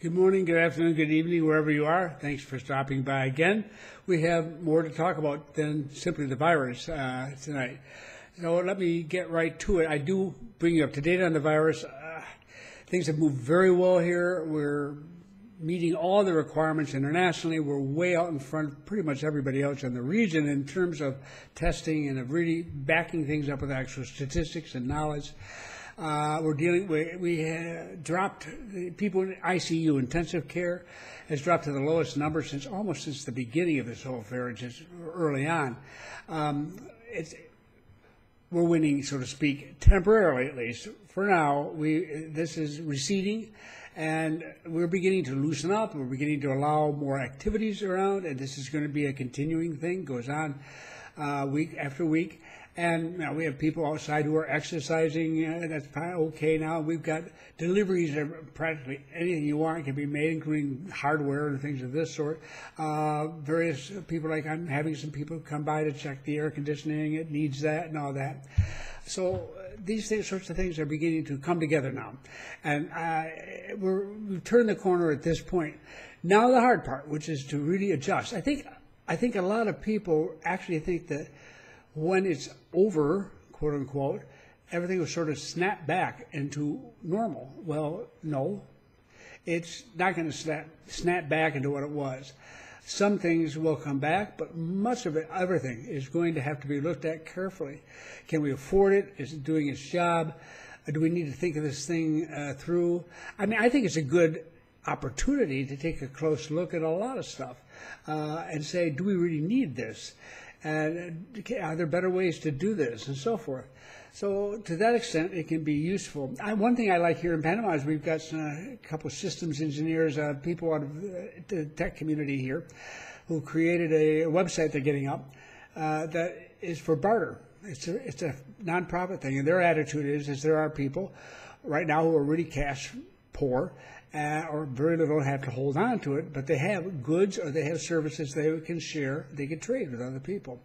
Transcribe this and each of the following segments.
Good morning, good afternoon, good evening, wherever you are. Thanks for stopping by again. We have more to talk about than simply the virus tonight. So let me get right to it. I do bring you up to date on the virus. Things have moved very well here. We're meeting all the requirements internationally. We're way out in front of pretty much everybody else in the region in terms of testing and of really backing things up with actual statistics and knowledge. We dropped the people in ICU, intensive care, has dropped to the lowest number almost since the beginning of this whole affair, just early on. We're winning, so to speak, temporarily at least. For now, this is receding, and we're beginning to loosen up. We're beginning to allow more activities around, and this is going to be a continuing thing, goes on week after week. And now we have people outside who are exercising. That's okay now. We've got deliveries of practically anything you want can be made, including hardware and things of this sort. Various people, like I'm having some people come by to check the air conditioning. It needs that and all that. So sorts of things are beginning to come together now. And we've turned the corner at this point. Now the hard part, which is to really adjust. I think a lot of people actually think that when it's over, quote unquote, everything will sort of snap back into normal. Well, no, it's not going to snap back into what it was. Some things will come back, but much of it, everything, is going to have to be looked at carefully. Can we afford it? Is it doing its job? Do we need to think of this thing through? I mean, I think it's a good opportunity to take a close look at a lot of stuff and say, do we really need this? And are there better ways to do this, and so forth? So to that extent, it can be useful. One thing I like here in Panama is we've got a couple of systems engineers, people out of the tech community here, who created a website they're getting up that is for barter. It's a nonprofit thing, and their attitude is there are people right now who are really cash poor, or very little have to hold on to it, but they have goods or they have services they can share, they can trade with other people.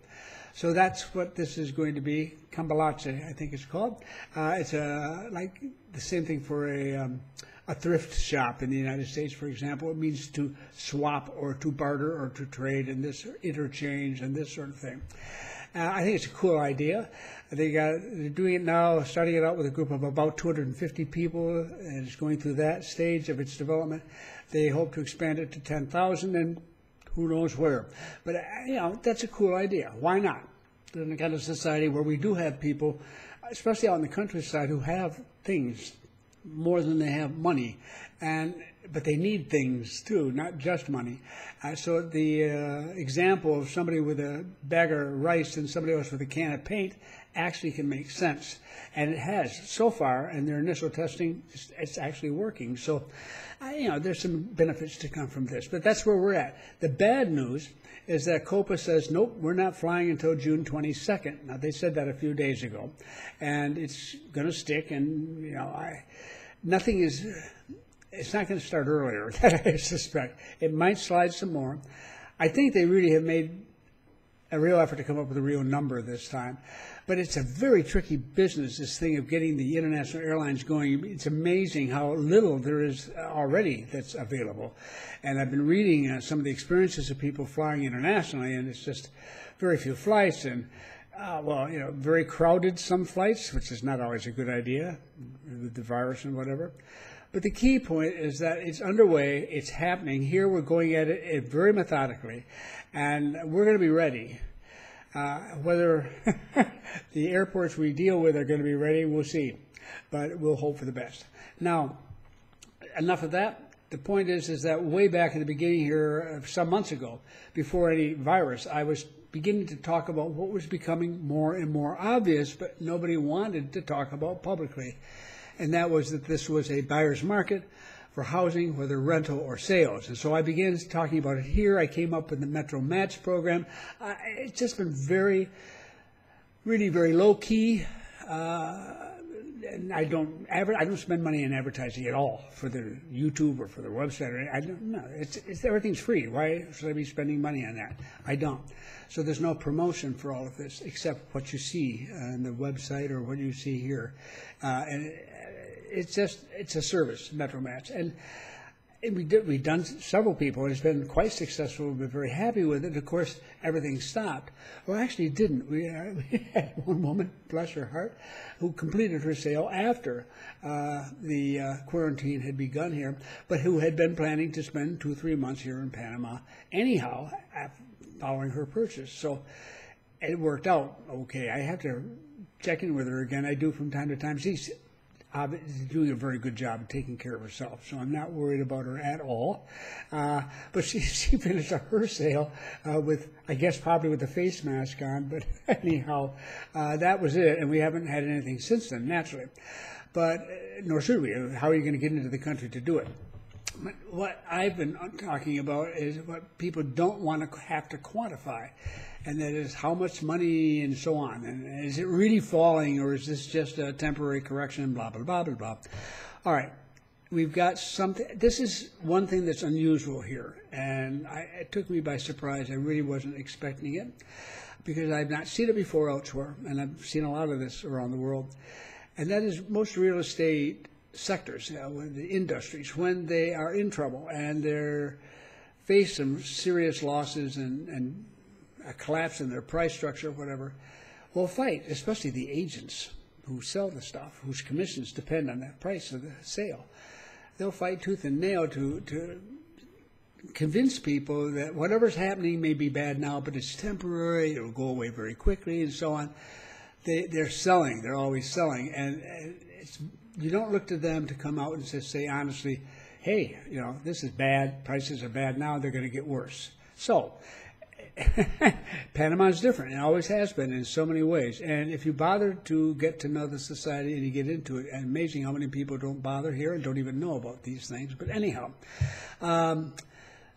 So that's what this is going to be. Cambalache, I think it's called. It's like the same thing for a thrift shop in the United States, for example. It means to swap or to barter or to trade and this interchange and this sort of thing. I think it's a cool idea. They're doing it now, starting it out with a group of about 250 people, and it's going through that stage of its development. They hope to expand it to 10,000, and who knows where. But, that's a cool idea. Why not? In the kind of society where we do have people, especially out in the countryside, who have things more than they have money, but they need things too, not just money. So the example of somebody with a bag of rice and somebody else with a can of paint actually can make sense. And it has so far, and their initial testing, it's actually working. So, there's some benefits to come from this. But that's where we're at. The bad news is that COPA says, nope, we're not flying until June 22nd. Now, they said that a few days ago. And it's going to stick, and, it's not going to start earlier, I suspect. It might slide some more. I think they really have made a real effort to come up with a real number this time. But it's a very tricky business, this thing of getting the international airlines going. It's amazing how little there is already that's available. And I've been reading some of the experiences of people flying internationally, and it's just very few flights and very crowded some flights, which is not always a good idea with the virus and whatever. But the key point is that it's underway, it's happening. Here we're going at it very methodically, and we're going to be ready. Whether the airports we deal with are going to be ready, we'll see. But we'll hope for the best. Now, enough of that. The point is that way back in the beginning here, some months ago, before any virus, I was beginning to talk about what was becoming more and more obvious, but nobody wanted to talk about publicly. And that was that this was a buyer's market for housing, whether rental or sales. And so I began talking about it here. I came up with the Metro Match program. It's just been really very low key. And I don't spend money on advertising at all for the YouTube or for the website. Everything's free. Why should I be spending money on that? I don't. So there's no promotion for all of this except what you see on the website or what you see here. And it's a service, Metro Match. And we've done several people, and it's been quite successful. We've been very happy with it. Of course, everything stopped. Well, actually, it didn't. We had one woman, bless her heart, who completed her sale after the quarantine had begun here, but who had been planning to spend 2 or 3 months here in Panama anyhow, following her purchase. So it worked out okay. I have to check in with her again. I do from time to time. She's doing a very good job of taking care of herself, so I'm not worried about her at all. But she finished her sale with, I guess, probably with the face mask on, but anyhow, that was it, and we haven't had anything since then, naturally. But nor should we. How are you going to get into the country to do it? What I've been talking about is what people don't want to have to quantify, and that is how much money and so on. And is it really falling, or is this just a temporary correction, blah, blah, blah, blah, blah. All right, we've got something. This is one thing that's unusual here, and it took me by surprise. I really wasn't expecting it, because I've not seen it before elsewhere, and I've seen a lot of this around the world. And that is most real estate sectors, the industries, when they are in trouble and they're face some serious losses and a collapse in their price structure, whatever, will fight, especially the agents who sell the stuff, whose commissions depend on the price of the sale. They'll fight tooth and nail to convince people that whatever's happening may be bad now, but it's temporary, it'll go away very quickly, and so on. They're selling, they're always selling, and you don't look to them to come out and say honestly, hey, this is bad, prices are bad now, they're going to get worse. So, Panama is different, and always has been in so many ways. And if you bother to get to know the society and you get into it, and amazing how many people don't bother here and don't even know about these things. But anyhow,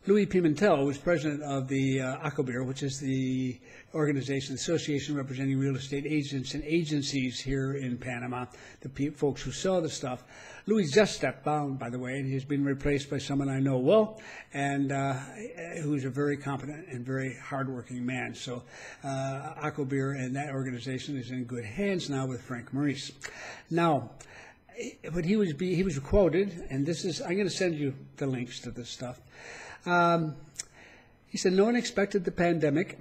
Louis Pimentel was president of the ACOBIR, which is the organization, association representing real estate agents and agencies here in Panama, the folks who sell the stuff. Louis just stepped down, by the way, and he's been replaced by someone I know well, and who's a very competent and very hardworking man. So ACOBIR and that organization is in good hands now with Frank Maurice. Now, but he was quoted, and this is, I'm going to send you the links to this stuff. He said, no one expected the pandemic,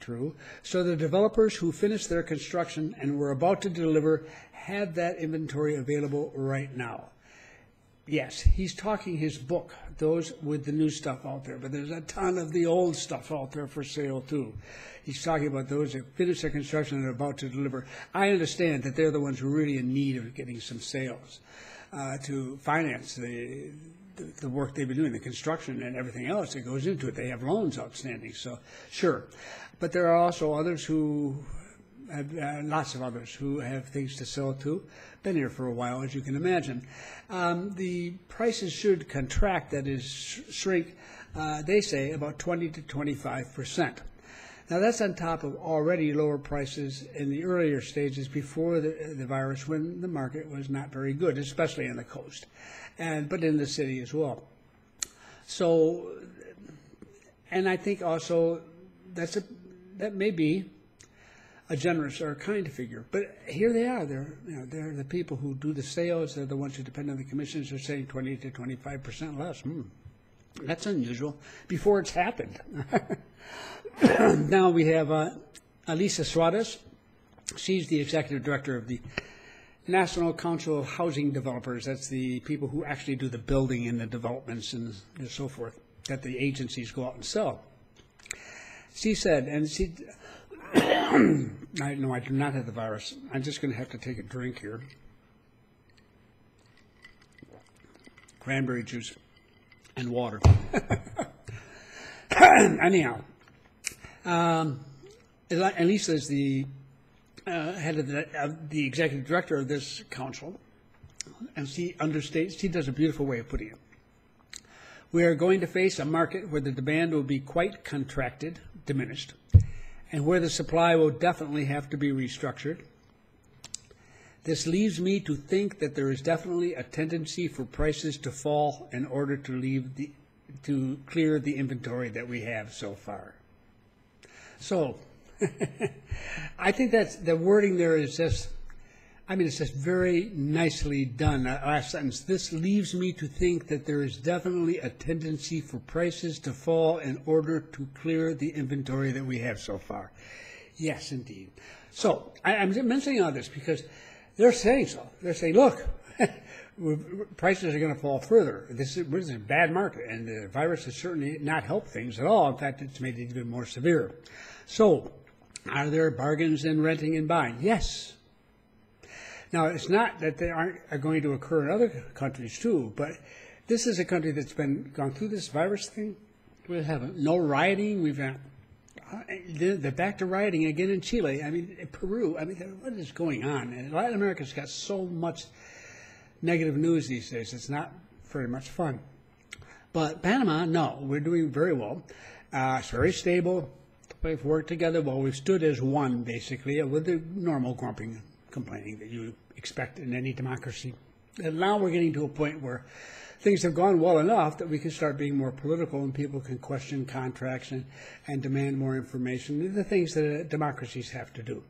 true, so the developers who finished their construction and were about to deliver have that inventory available right now. Yes, he's talking his book, those with the new stuff out there, but there's a ton of the old stuff out there for sale too. He's talking about those that finished their construction and are about to deliver. I understand that they're the ones who are really in need of getting some sales to finance the work they've been doing, the construction and everything else that goes into it. They have loans outstanding, so sure. But there are also others who have, lots of others who have things to sell too. Been here for a while, as you can imagine. The prices should contract, that is, shrink, they say, about 20 to 25%. Now, that's on top of already lower prices in the earlier stages before the virus, when the market was not very good, especially on the coast, but in the city as well. So, and I think also that may be a generous or a kind figure, but here they are. They're the people who do the sales. They're the ones who depend on the commissions. They're saying 20 to 25% less. That's unusual. Before it's happened. Now we have Elisa Suarez. She's the executive director of the National Council of Housing Developers. That's the people who actually do the building and the developments and so forth that the agencies go out and sell. She said, and she, I do not have the virus. I'm just going to have to take a drink here. Cranberry juice and water. Anyhow, Elisa is the head of the executive director of this council, and she understates, she does a beautiful way of putting it. We are going to face a market where the demand will be quite contracted, diminished, and where the supply will definitely have to be restructured. This leaves me to think that there is definitely a tendency for prices to fall in order to clear the inventory that we have so far. So, I think that's the wording there is just I mean, it's just very nicely done. Last sentence. This leaves me to think that there is definitely a tendency for prices to fall in order to clear the inventory that we have so far. Yes, indeed. So I'm mentioning all this because they're saying so. They're saying, look, prices are going to fall further. This is a bad market, and the virus has certainly not helped things at all. In fact, it's made it even more severe. So are there bargains in renting and buying? Yes. Now, it's not that they are going to occur in other countries too, but this is a country that's gone through this virus thing. We have no rioting. We've had they're back to rioting again in Chile. I mean, Peru. I mean, what is going on? And Latin America's got so much negative news these days. It's not very much fun. But Panama, no, we're doing very well. It's very stable. We've worked together well. We've stood as one, basically, with the normal grumping, complaining that you expect in any democracy. And now we're getting to a point where things have gone well enough that we can start being more political and people can question contracts and demand more information, the things that democracies have to do.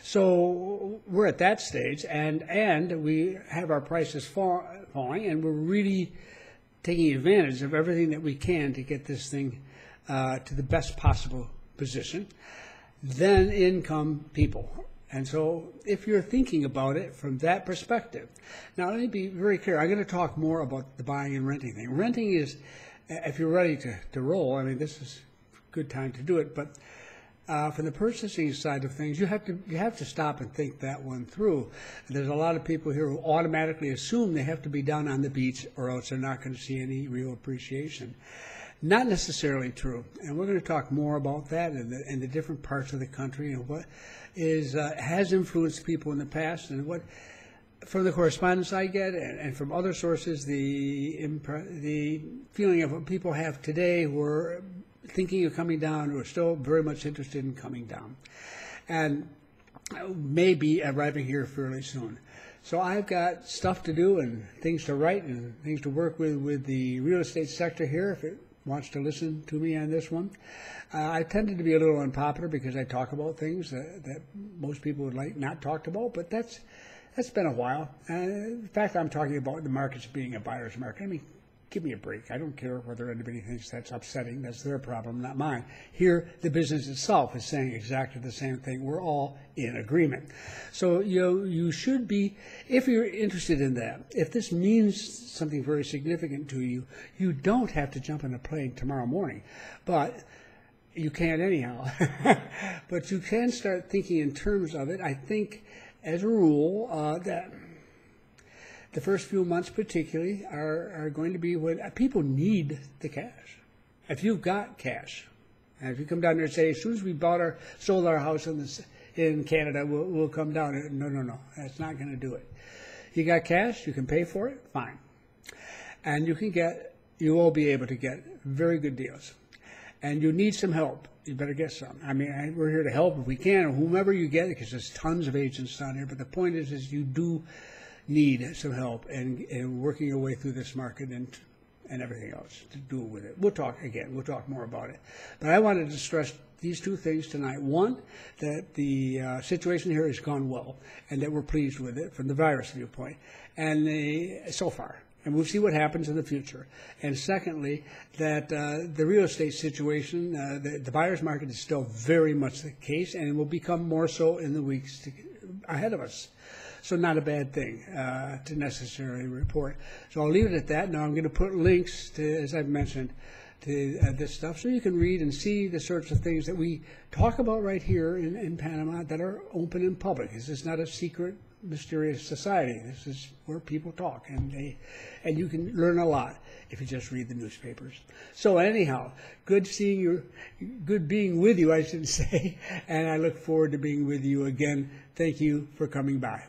So we're at that stage, and we have our prices falling, and we're really taking advantage of everything that we can to get this thing to the best possible position. Then in come people. And so if you're thinking about it from that perspective, now let me be very clear. I'm going to talk more about the buying and renting thing. Renting is, if you're ready to roll, I mean, this is a good time to do it. But from the purchasing side of things, you have to stop and think that one through. And there's a lot of people here who automatically assume they have to be down on the beach or else they're not going to see any real appreciation. Not necessarily true. And we're going to talk more about that in the different parts of the country and what has influenced people in the past, and what, from the correspondence I get and from other sources, the feeling of what people have today who are thinking of coming down, who are still very much interested in coming down, and may be arriving here fairly soon. So I've got stuff to do and things to write and things to work with the real estate sector here, if it wants to listen to me on this one. I tended to be a little unpopular because I talk about things that most people would like not talked about, but that's been a while. In fact, I'm talking about the markets being a buyer's market. I mean, give me a break. I don't care whether anybody thinks that's upsetting. That's their problem, not mine. Here, the business itself is saying exactly the same thing. We're all in agreement. So you should be, if you're interested in that, if this means something very significant to you, you don't have to jump in a plane tomorrow morning. But you can't anyhow. But you can start thinking in terms of it. I think, as a rule, that the first few months particularly are going to be when people need the cash. If you've got cash, and if you come down there and say, as soon as we sold our house in Canada, we'll come down. No, that's not going to do it. You got cash, you can pay for it, fine. And you will be able to get very good deals. And you need some help. You better get some. I mean, we're here to help if we can, or whomever you get, because there's tons of agents down here. But the point is you do need some help in working your way through this market and everything else to do with it. We'll talk more about it. But I wanted to stress these two things tonight. One, that the situation here has gone well and that we're pleased with it from the virus viewpoint, and so far. And we'll see what happens in the future. And secondly, that the real estate situation, the buyer's market is still very much the case, and it will become more so in the weeks ahead of us. So not a bad thing to necessarily report. So I'll leave it at that. Now I'm going to put links to, as I've mentioned, to this stuff so you can read and see the sorts of things that we talk about right here in Panama that are open and public. This is not a secret, mysterious society. This is where people talk, and you can learn a lot if you just read the newspapers. So anyhow, good being with you, I should say, and I look forward to being with you again. Thank you for coming by.